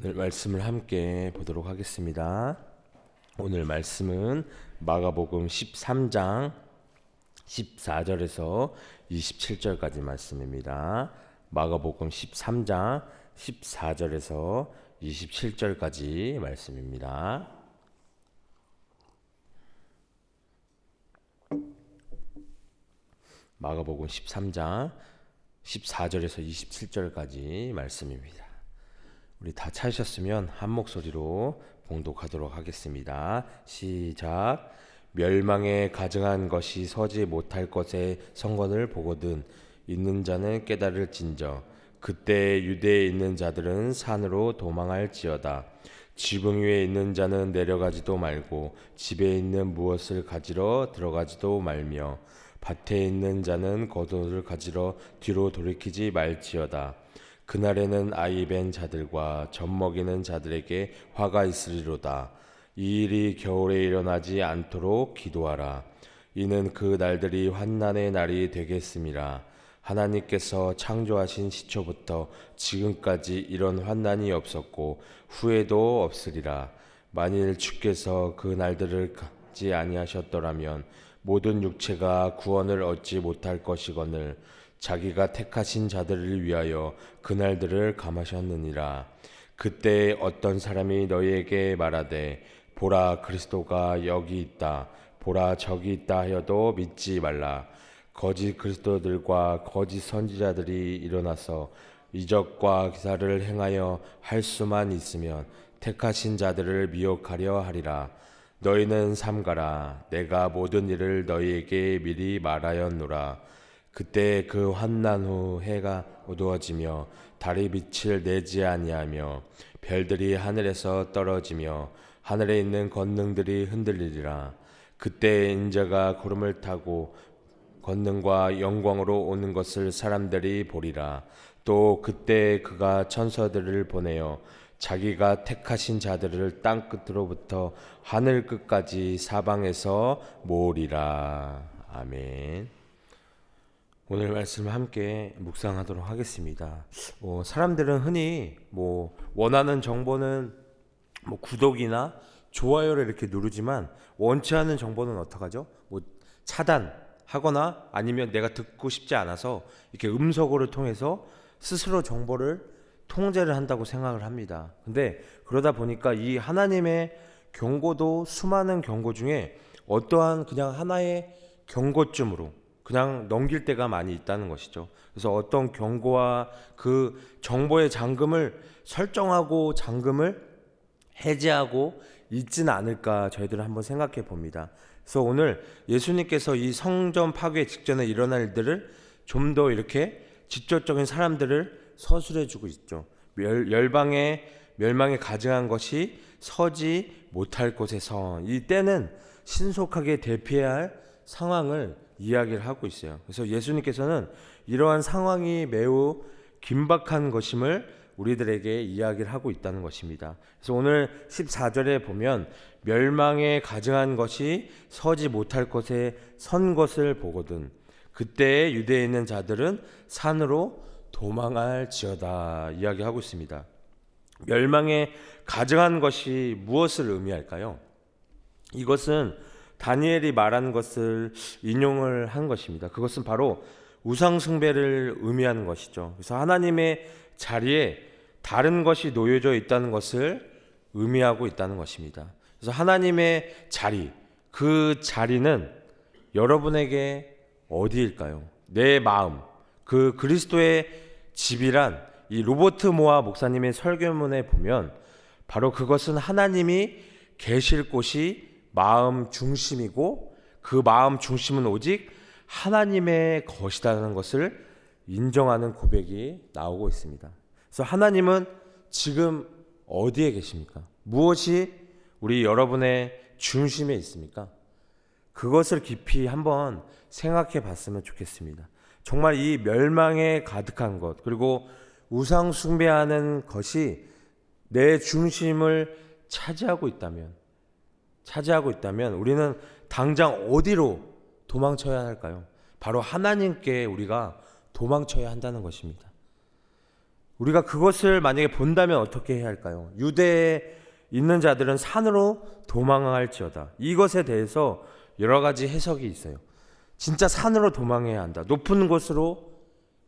오늘 말씀을 함께 보도록 하겠습니다. 오늘 말씀은 마가복음 13장 14절에서 27절까지 말씀입니다. 마가복음 13장 14절에서 27절까지 말씀입니다. 마가복음 13장 14절에서 27절까지 말씀입니다. 우리 다 찾으셨으면 한 목소리로 봉독하도록 하겠습니다. 시작. 멸망에 가증한 것이 서지 못할 것의 성건을 보거든 있는 자는 깨달을진저 그때 유대에 있는 자들은 산으로 도망할지어다. 지붕 위에 있는 자는 내려가지도 말고 집에 있는 무엇을 가지러 들어가지도 말며 밭에 있는 자는 겉옷을 가지러 뒤로 돌이키지 말지어다. 그날에는 아이 벤 자들과 젖 먹이는 자들에게 화가 있으리로다. 이 일이 겨울에 일어나지 않도록 기도하라. 이는 그 날들이 환난의 날이 되겠음이라. 하나님께서 창조하신 시초부터 지금까지 이런 환난이 없었고 후에도 없으리라. 만일 주께서 그 날들을 갖지 아니하셨더라면 모든 육체가 구원을 얻지 못할 것이거늘 자기가 택하신 자들을 위하여 그날들을 감하셨느니라. 그때 어떤 사람이 너희에게 말하되 보라 그리스도가 여기 있다 보라 저기 있다 하여도 믿지 말라. 거짓 그리스도들과 거짓 선지자들이 일어나서 이적과 기사를 행하여 할 수만 있으면 택하신 자들을 미혹하려 하리라. 너희는 삼가라. 내가 모든 일을 너희에게 미리 말하였노라. 그때 그 환난 후 해가 어두워지며 달이 빛을 내지 아니하며 별들이 하늘에서 떨어지며 하늘에 있는 권능들이 흔들리리라. 그때 인자가 구름을 타고 권능과 영광으로 오는 것을 사람들이 보리라. 또 그때 그가 천사들을 보내어 자기가 택하신 자들을 땅 끝으로부터 하늘 끝까지 사방에서 모으리라. 아멘. 오늘 말씀을 함께 묵상하도록 하겠습니다. 사람들은 흔히 원하는 정보는 구독이나 좋아요를 이렇게 누르지만 원치 않은 정보는 어떡하죠? 차단하거나 아니면 내가 듣고 싶지 않아서 이렇게 음성어를 통해서 스스로 정보를 통제를 한다고 생각을 합니다. 근데 그러다 보니까 이 하나님의 경고도 수많은 경고 중에 어떠한 그냥 하나의 경고쯤으로 그냥 넘길 때가 많이 있다는 것이죠. 그래서 어떤 경고와 그 정보의 잠금을 설정하고 잠금을 해제하고 있지는 않을까 저희들은 한번 생각해 봅니다. 그래서 오늘 예수님께서 이 성전 파괴 직전에 일어날 일들을 좀 더 이렇게 직접적인 사람들을 서술해 주고 있죠. 멸망에 가증한 것이 서지 못할 곳에서 이 때는 신속하게 대피해야 할 상황을 이야기를 하고 있어요. 그래서 예수님께서는 이러한 상황이 매우 긴박한 것임을 우리들에게 이야기를 하고 있다는 것입니다. 그래서 오늘 14절에 보면 멸망에 가증한 것이 서지 못할 곳에 선 것을 보거든 그때 유대에 있는 자들은 산으로 도망할지어다 이야기하고 있습니다. 멸망에 가증한 것이 무엇을 의미할까요? 이것은 다니엘이 말한 것을 인용을 한 것입니다. 그것은 바로 우상 숭배를 의미하는 것이죠. 그래서 하나님의 자리에 다른 것이 놓여져 있다는 것을 의미하고 있다는 것입니다. 그래서 하나님의 자리, 그 자리는 여러분에게 어디일까요? 내 마음, 그 그리스도의 집이란 이 로버트 모아 목사님의 설교문에 보면 바로 그것은 하나님이 계실 곳이 마음 중심이고 그 마음 중심은 오직 하나님의 것이라는 것을 인정하는 고백이 나오고 있습니다. 그래서 하나님은 지금 어디에 계십니까? 무엇이 우리 여러분의 중심에 있습니까? 그것을 깊이 한번 생각해 봤으면 좋겠습니다. 정말 이 멸망에 가득한 것 그리고 우상 숭배하는 것이 내 중심을 차지하고 있다면 우리는 당장 어디로 도망쳐야 할까요? 바로 하나님께 우리가 도망쳐야 한다는 것입니다. 우리가 그것을 만약에 본다면 어떻게 해야 할까요? 유대에 있는 자들은 산으로 도망할지어다. 이것에 대해서 여러 가지 해석이 있어요. 진짜 산으로 도망해야 한다. 높은 곳으로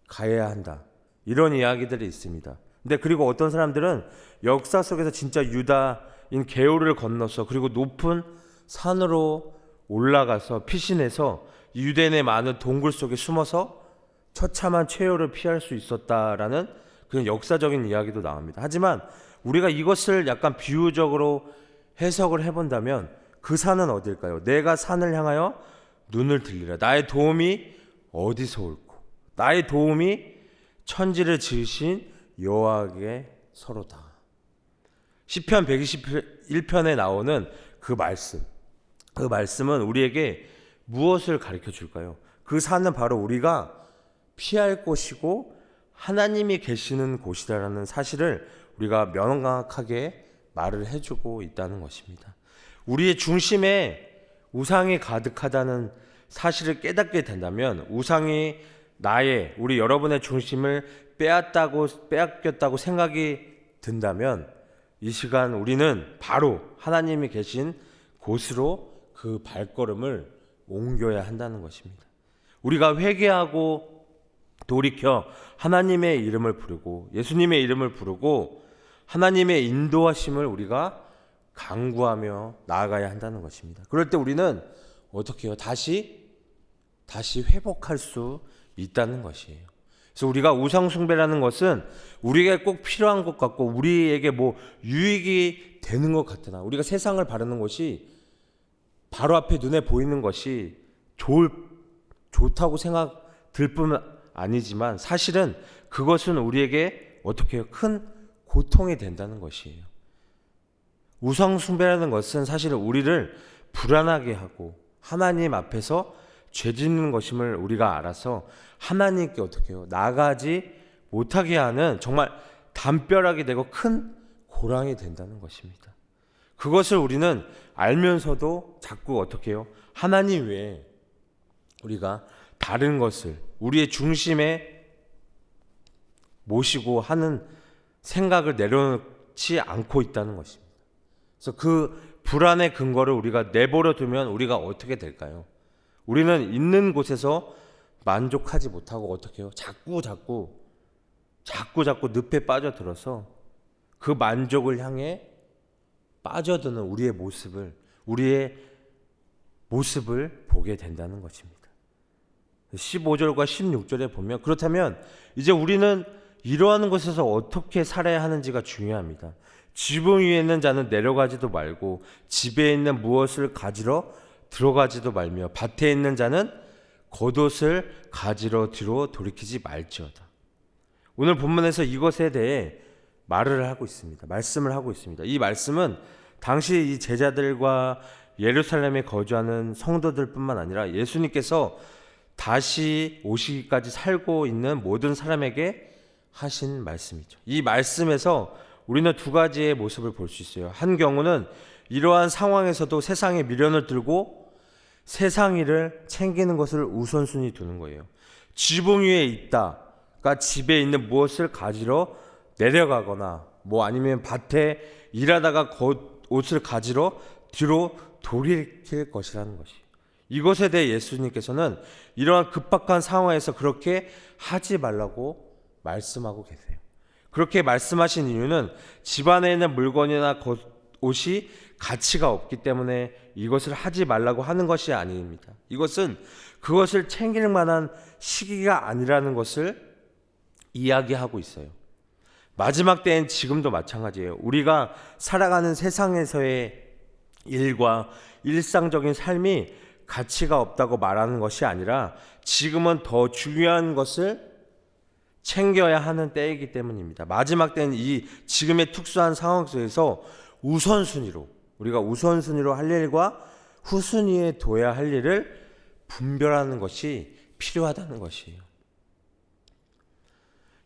가야 한다. 이런 이야기들이 있습니다. 근데 그리고 어떤 사람들은 역사 속에서 진짜 유다인 게오를 건너서 그리고 높은 산으로 올라가서 피신해서 유대인의 많은 동굴 속에 숨어서 처참한 최후를 피할 수 있었다라는 그런 역사적인 이야기도 나옵니다. 하지만 우리가 이것을 약간 비유적으로 해석을 해본다면 그 산은 어딜까요? 내가 산을 향하여 눈을 들리라. 나의 도움이 어디서 올고 나의 도움이 천지를 지으신 여호와께 서로다. 시편 121편에 나오는 그 말씀은 우리에게 무엇을 가르쳐 줄까요? 그 산은 바로 우리가 피할 곳이고 하나님이 계시는 곳이다라는 사실을 우리가 명확하게 말을 해주고 있다는 것입니다. 우리의 중심에 우상이 가득하다는 사실을 깨닫게 된다면, 우상이 우리 여러분의 중심을 빼앗겼다고 생각이 든다면, 이 시간 우리는 바로 하나님이 계신 곳으로 그 발걸음을 옮겨야 한다는 것입니다. 우리가 회개하고 돌이켜 하나님의 이름을 부르고 예수님의 이름을 부르고 하나님의 인도하심을 우리가 간구하며 나아가야 한다는 것입니다. 그럴 때 우리는 어떻게 해요? 다시 회복할 수 있다는 것이에요. 그래서 우리가 우상 숭배라는 것은 우리에게 꼭 필요한 것 같고 우리에게 유익이 되는 것 같으나, 우리가 세상을 바라는 것이 바로 앞에 눈에 보이는 것이 좋다고 생각될 뿐 아니지만, 사실은 그것은 우리에게 어떻게 해요? 큰 고통이 된다는 것이에요. 우상 숭배라는 것은 사실은 우리를 불안하게 하고 하나님 앞에서 죄 짓는 것임을 우리가 알아서 하나님께 어떻게 해요? 나가지 못하게 하는 정말 담벼락이 되고 큰 고랑이 된다는 것입니다. 그것을 우리는 알면서도 자꾸 어떻게 해요? 하나님 외에 우리가 다른 것을 우리의 중심에 모시고 하는 생각을 내려놓지 않고 있다는 것입니다. 그래서 그 불안의 근거를 우리가 내버려 두면 우리가 어떻게 될까요? 우리는 있는 곳에서 만족하지 못하고 어떻게 해요? 자꾸 늪에 빠져들어서 그 만족을 향해 빠져드는 우리의 모습을 보게 된다는 것입니다. 15절과 16절에 보면, 그렇다면 이제 우리는 이러한 곳에서 어떻게 살아야 하는지가 중요합니다. 지붕 위에 있는 자는 내려가지도 말고 집에 있는 무엇을 가지러 들어가지도 말며 밭에 있는 자는 겉옷을 가지러 뒤로 돌이키지 말지어다. 오늘 본문에서 이것에 대해 말씀을 하고 있습니다. 이 말씀은 당시 이 제자들과 예루살렘에 거주하는 성도들 뿐만 아니라 예수님께서 다시 오시기까지 살고 있는 모든 사람에게 하신 말씀이죠. 이 말씀에서 우리는 두 가지의 모습을 볼 수 있어요. 한 경우는 이러한 상황에서도 세상에 미련을 들고 세상 일을 챙기는 것을 우선순위 두는 거예요. 지붕 위에 있다가 집에 있는 무엇을 가지러 내려가거나 아니면 밭에 일하다가 옷을 가지러 뒤로 돌이킬 것이라는 것이. 이것에 대해 예수님께서는 이러한 급박한 상황에서 그렇게 하지 말라고 말씀하고 계세요. 그렇게 말씀하신 이유는 집안에 있는 물건이나 옷이 가치가 없기 때문에 이것을 하지 말라고 하는 것이 아닙니다. 이것은 그것을 챙길 만한 시기가 아니라는 것을 이야기하고 있어요. 마지막 때엔 지금도 마찬가지예요. 우리가 살아가는 세상에서의 일과 일상적인 삶이 가치가 없다고 말하는 것이 아니라 지금은 더 중요한 것을 챙겨야 하는 때이기 때문입니다. 마지막 때는 이 지금의 특수한 상황 속에서 우리가 우선순위로 할 일과 후순위에 둬야 할 일을 분별하는 것이 필요하다는 것이에요.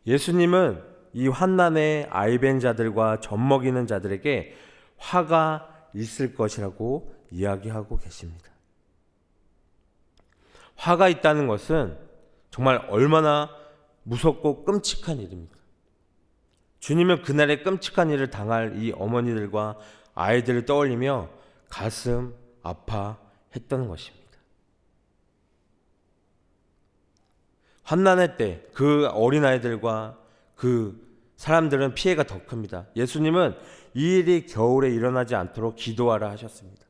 예수님은 이 환난에 아이벤 자들과 젖먹이는 자들에게 화가 있을 것이라고 이야기하고 계십니다. 화가 있다는 것은 정말 얼마나 무섭고 끔찍한 일입니까? 주님은 그날의 끔찍한 일을 당할 이 어머니들과 아이들을 떠올리며 가슴 아파했던 것입니다. 환난의 때 그 어린아이들과 그 사람들은 피해가 더 큽니다. 예수님은 이 일이 겨울에 일어나지 않도록 기도하라 하셨습니다.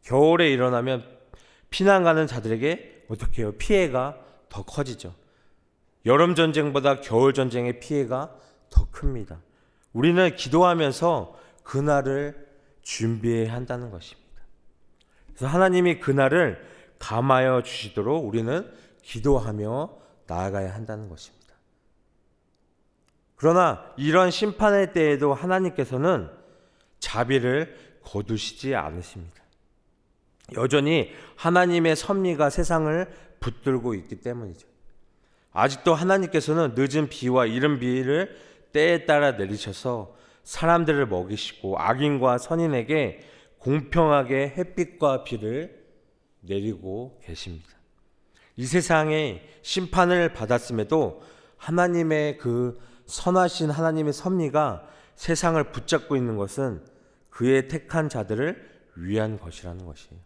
겨울에 일어나면 피난 가는 자들에게 어떻게 해요? 피해가 더 커지죠. 여름 전쟁보다 겨울 전쟁의 피해가 더 큽니다. 우리는 기도하면서 그날을 준비해야 한다는 것입니다. 그래서 하나님이 그날을 감하여 주시도록 우리는 기도하며 나아가야 한다는 것입니다. 그러나 이런 심판의 때에도 하나님께서는 자비를 거두시지 않으십니다. 여전히 하나님의 섭리가 세상을 붙들고 있기 때문이죠. 아직도 하나님께서는 늦은 비와 이른 비를 때에 따라 내리셔서 사람들을 먹이시고 악인과 선인에게 공평하게 햇빛과 비를 내리고 계십니다. 이 세상에 심판을 받았음에도 하나님의 그 선하신 하나님의 섭리가 세상을 붙잡고 있는 것은 그의 택한 자들을 위한 것이라는 것이에요.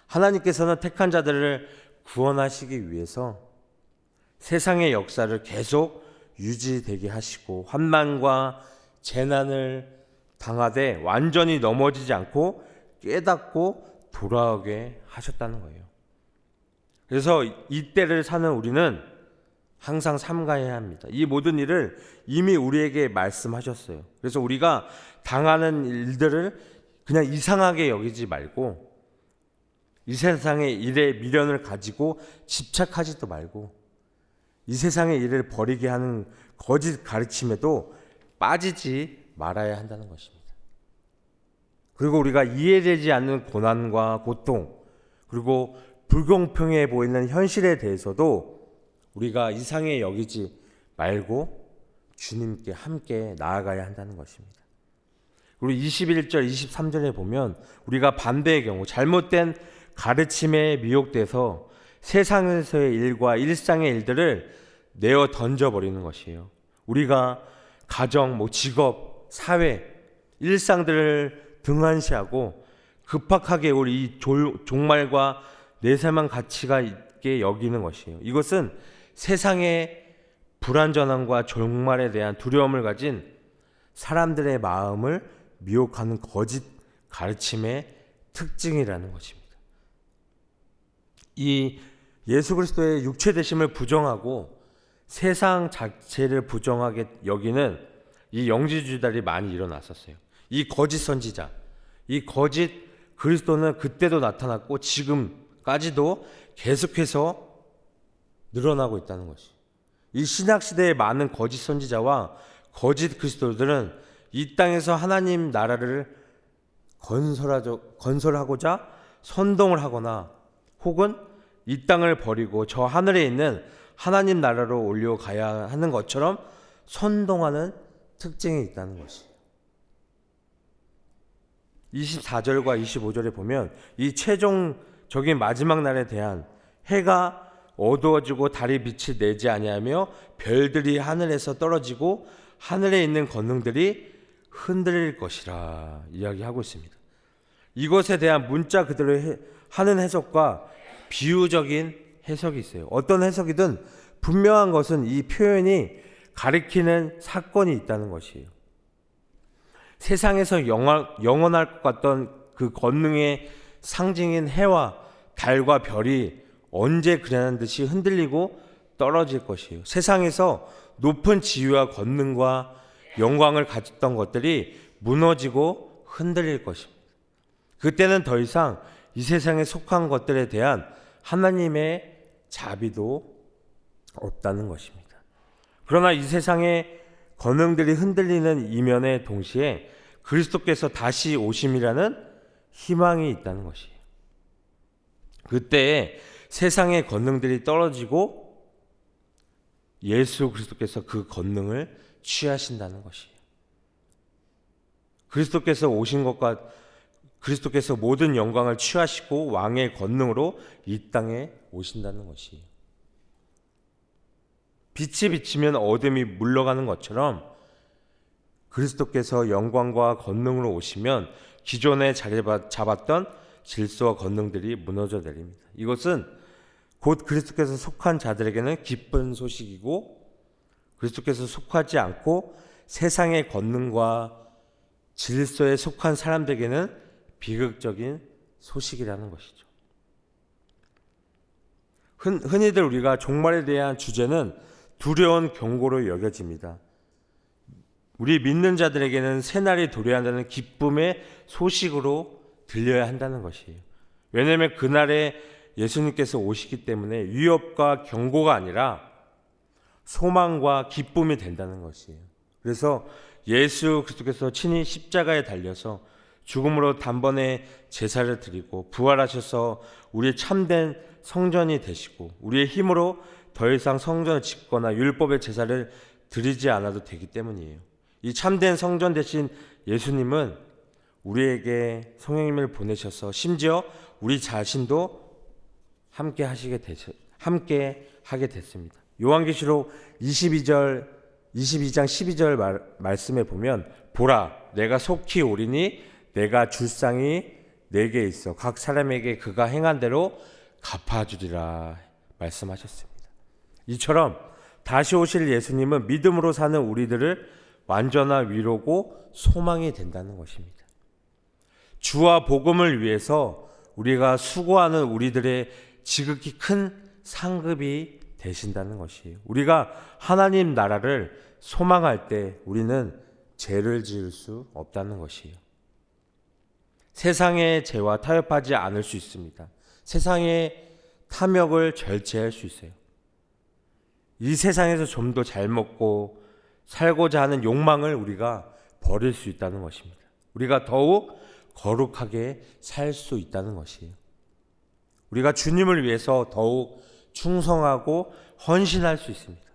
하나님께서는 택한 자들을 구원하시기 위해서 세상의 역사를 계속 유지되게 하시고 환난과 재난을 당하되 완전히 넘어지지 않고 깨닫고 돌아오게 하셨다는 거예요. 그래서 이때를 사는 우리는 항상 삼가해야 합니다. 이 모든 일을 이미 우리에게 말씀하셨어요. 그래서 우리가 당하는 일들을 그냥 이상하게 여기지 말고 이 세상의 일에 미련을 가지고 집착하지도 말고 이 세상의 일을 버리게 하는 거짓 가르침에도 빠지지 말아야 한다는 것입니다. 그리고 우리가 이해되지 않는 고난과 고통 그리고 불공평해 보이는 현실에 대해서도 우리가 이상하게 여기지 말고 주님께 함께 나아가야 한다는 것입니다. 그리고 21절, 23절에 보면 우리가 반대의 경우 잘못된 가르침에 미혹돼서 세상에서의 일과 일상의 일들을 내어 던져버리는 것이에요. 우리가 가정, 직업, 사회, 일상들을 등한시하고 급박하게 우리 이 종말과 내세만 가치가 있게 여기는 것이에요. 이것은 세상의 불완전함과 종말에 대한 두려움을 가진 사람들의 마음을 미혹하는 거짓 가르침의 특징이라는 것입니다. 이 예수 그리스도의 육체 되심을 부정하고 세상 자체를 부정하게 여기는 이 영지주의자들이 많이 일어났었어요. 이 거짓 선지자, 이 거짓 그리스도는 그때도 나타났고 지금까지도 계속해서 늘어나고 있다는 것이. 이 신약시대의 많은 거짓 선지자와 거짓 그리스도들은 이 땅에서 하나님 나라를 건설하고자 선동을 하거나 혹은 이 땅을 버리고 저 하늘에 있는 하나님 나라로 올려가야 하는 것처럼 선동하는 특징이 있다는 것이. 24절과 25절에 보면 이 최종적인 마지막 날에 대한 해가 어두워지고 달이 빛이 내지 아니하며 별들이 하늘에서 떨어지고 하늘에 있는 권능들이 흔들릴 것이라 이야기하고 있습니다. 이것에 대한 문자 그대로 하는 해석과 비유적인 해석이 있어요. 어떤 해석이든 분명한 것은 이 표현이 가리키는 사건이 있다는 것이에요. 세상에서 영원할 것 같던 그 권능의 상징인 해와 달과 별이 언제 그러는 듯이 흔들리고 떨어질 것이에요. 세상에서 높은 지위와 권능과 영광을 가졌던 것들이 무너지고 흔들릴 것입니다. 그때는 더 이상 이 세상에 속한 것들에 대한 하나님의 자비도 없다는 것입니다. 그러나 이 세상의 권능들이 흔들리는 이면에 동시에 그리스도께서 다시 오심이라는 희망이 있다는 것이에요. 그때에 세상의 권능들이 떨어지고 예수 그리스도께서 그 권능을 취하신다는 것이에요. 그리스도께서 오신 것과 그리스도께서 모든 영광을 취하시고 왕의 권능으로 이 땅에 오신다는 것이에요. 빛이 비치면 어둠이 물러가는 것처럼 그리스도께서 영광과 권능으로 오시면 기존에 자리 잡았던 질서와 권능들이 무너져 내립니다. 이것은 곧 그리스도께서 속한 자들에게는 기쁜 소식이고 그리스도께서 속하지 않고 세상의 권능과 질서에 속한 사람들에게는 비극적인 소식이라는 것이죠. 흔히들 우리가 종말에 대한 주제는 두려운 경고로 여겨집니다. 우리 믿는 자들에게는 새날이 도래한다는 기쁨의 소식으로 들려야 한다는 것이에요. 왜냐하면 그날에 예수님께서 오시기 때문에 위협과 경고가 아니라 소망과 기쁨이 된다는 것이에요. 그래서 예수 그리스도께서 친히 십자가에 달려서 죽음으로 단번에 제사를 드리고 부활하셔서 우리의 참된 성전이 되시고 우리의 힘으로 더 이상 성전을 짓거나 율법의 제사를 드리지 않아도 되기 때문이에요. 이 참된 성전 되신 예수님은 우리에게 성령님을 보내셔서 심지어 우리 자신도 함께 하게 됐습니다. 요한계시록 22장 12절 말씀에 보면 보라 내가 속히 오리니 내가 줄 상이 내게 있어 각 사람에게 그가 행한 대로 갚아주리라 말씀하셨습니다. 이처럼 다시 오실 예수님은 믿음으로 사는 우리들을 완전한 위로고 소망이 된다는 것입니다. 주와 복음을 위해서 우리가 수고하는 우리들의 지극히 큰 상급이 되신다는 것이에요. 우리가 하나님 나라를 소망할 때 우리는 죄를 지을 수 없다는 것이에요. 세상의 죄와 타협하지 않을 수 있습니다. 세상의 탐욕을 절제할 수 있어요. 이 세상에서 좀 더 잘 먹고 살고자 하는 욕망을 우리가 버릴 수 있다는 것입니다. 우리가 더욱 거룩하게 살 수 있다는 것이에요. 우리가 주님을 위해서 더욱 충성하고 헌신할 수 있습니다.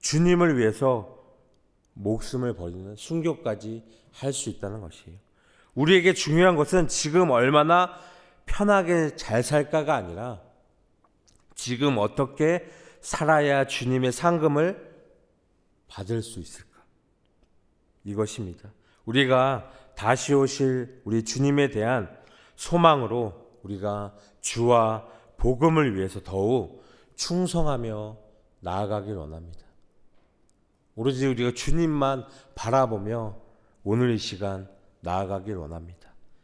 주님을 위해서 목숨을 버리는 순교까지 할 수 있다는 것이에요. 우리에게 중요한 것은 지금 얼마나 편하게 잘 살까가 아니라 지금 어떻게 살아야 주님의 상급을 받을 수 있을까? 이것입니다. 우리가 다시 오실 우리 주님에 대한 소망으로 우리가 주와 복음을 위해서 더욱 충성하며 나아가길 원합니다. 오로지 우리가 주님만 바라보며 오늘 이 시간 나아가길 원합니다.